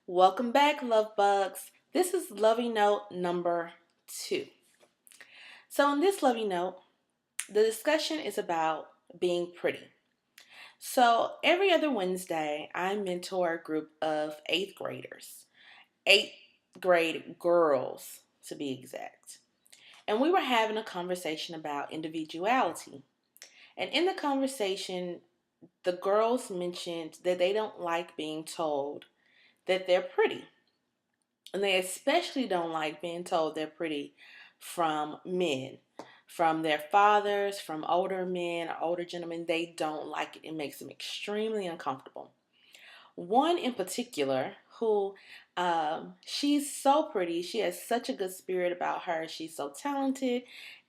Welcome back, love bugs. This is Lovey Note number 2. So, in this Lovey Note, the discussion is about being pretty. So, every other Wednesday, I mentor a group of 8th graders, 8th grade girls to be exact. And we were having a conversation about individuality. And in the conversation, the girls mentioned that they don't like being told that they're pretty. And they especially don't like being told they're pretty from men, from their fathers, from older men or older gentlemen. They don't like it. It makes them extremely uncomfortable. One in particular who she's so pretty. She has such a good spirit about her. She's so talented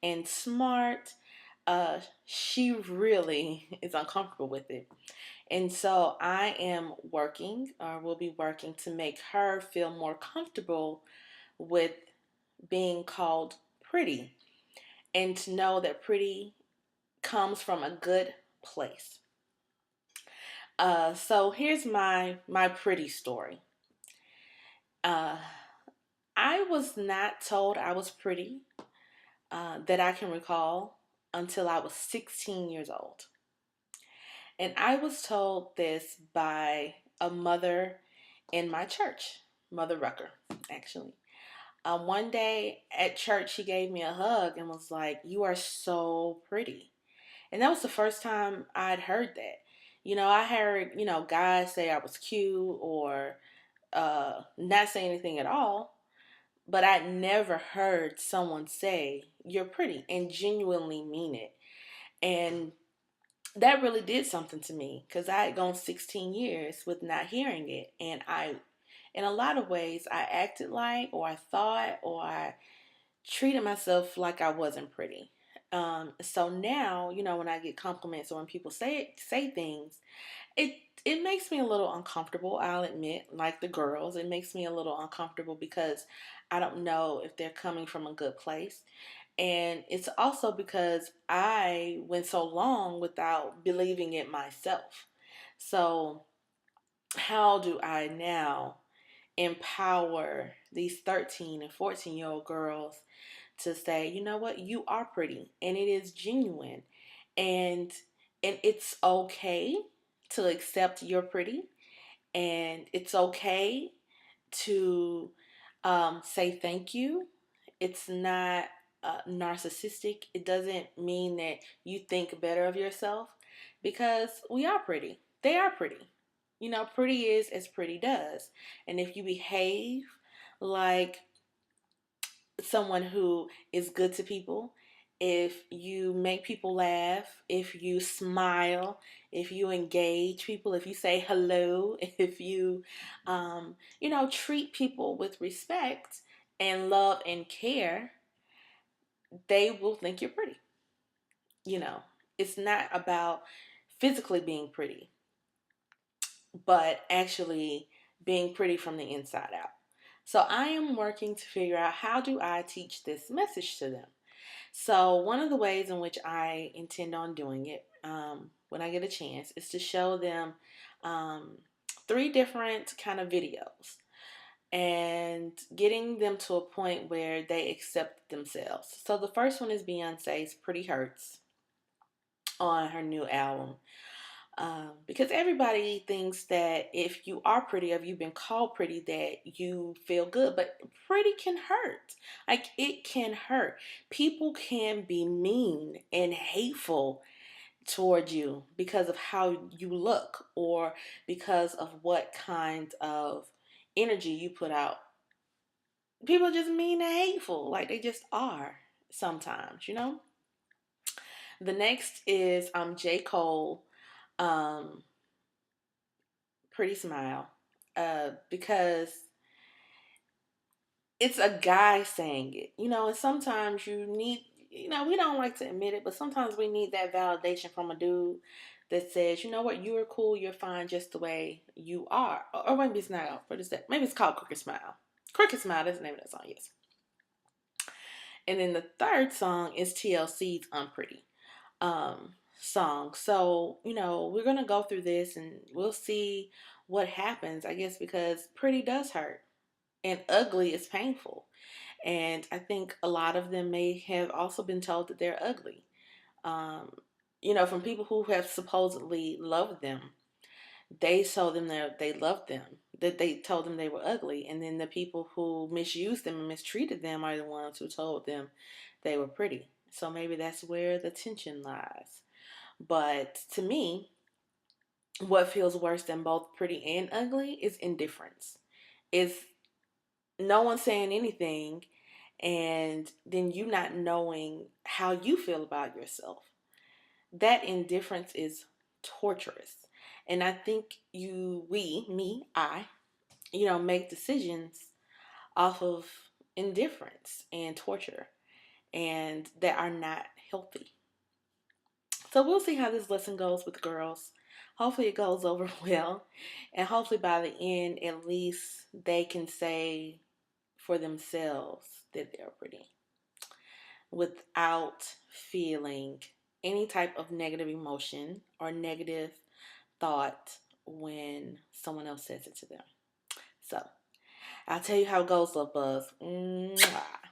and smart. She really is uncomfortable with it. And so I am working, or will be working, to make her feel more comfortable with being called pretty and to know that pretty comes from a good place. So here's my pretty story. Uh, I was not told I was pretty that I can recall until I was 16 years old. And I was told this by a mother in my church, Mother Rucker, actually. One day at church, she gave me a hug and was like, "You are so pretty." And that was the first time I'd heard that. I heard, guys say I was cute or not say anything at all, but I'd never heard someone say, "You're pretty," and genuinely mean it. And that really did something to me because I had gone 16 years with not hearing it. And in a lot of ways, I acted like, or I thought, or I treated myself like I wasn't pretty. So now, when I get compliments or when people say things, it it makes me a little uncomfortable. I'll admit, like the girls, it makes me a little uncomfortable because I don't know if they're coming from a good place. And it's also because I went so long without believing it myself. So, how do I now empower these 13 and 14-year-old girls to say, you know what, you are pretty and it is genuine, and it's okay to accept you're pretty, and it's okay to say thank you. It's not narcissistic. It doesn't mean that you think better of yourself, because we are pretty. They are pretty. Pretty is as pretty does. And if you behave like someone who is good to people, if you make people laugh, if you smile, if you engage people, if you say hello, if you, treat people with respect and love and care, they will think you're pretty. You know, it's not about physically being pretty, but actually being pretty from the inside out. So I am working to figure out, how do I teach this message to them? So one of the ways in which I intend on doing it, when I get a chance, is to show them um, 3 different kind of videos and getting them to a point where they accept themselves. So the first one is Beyonce's Pretty Hurts on her new album. Because everybody thinks that if you are pretty, or if you've been called pretty, that you feel good. But pretty can hurt. Like, it can hurt. People can be mean and hateful toward you because of how you look, or because of what kind of energy you put out. People are just mean and hateful. Like, they just are sometimes. The next is J. Cole. Um, Pretty Smile, because it's a guy saying it, and sometimes you need, we don't like to admit it, but sometimes we need that validation from a dude that says, you know what, you are cool, you're fine just the way you are. Or maybe it's not, what is that? Maybe it's called Crooked Smile. Crooked Smile, that's the name of that song, yes. And then the third song is TLC's Unpretty. song. So, we're going to go through this and we'll see what happens, I guess, because pretty does hurt and ugly is painful. And I think a lot of them may have also been told that they're ugly. Um, from people who have supposedly loved them. They told them that they loved them, that they told them they were ugly. And then the people who misused them and mistreated them are the ones who told them they were pretty. So maybe that's where the tension lies. But to me, what feels worse than both pretty and ugly is indifference. Is no one saying anything and then you not knowing how you feel about yourself. That indifference is torturous. And I think I make decisions off of indifference and torture and that are not healthy. So we'll see how this lesson goes with girls. Hopefully it goes over well. And hopefully by the end, at least they can say for themselves that they're pretty without feeling any type of negative emotion or negative thought when someone else says it to them. So I'll tell you how it goes, love buzz. Mwah.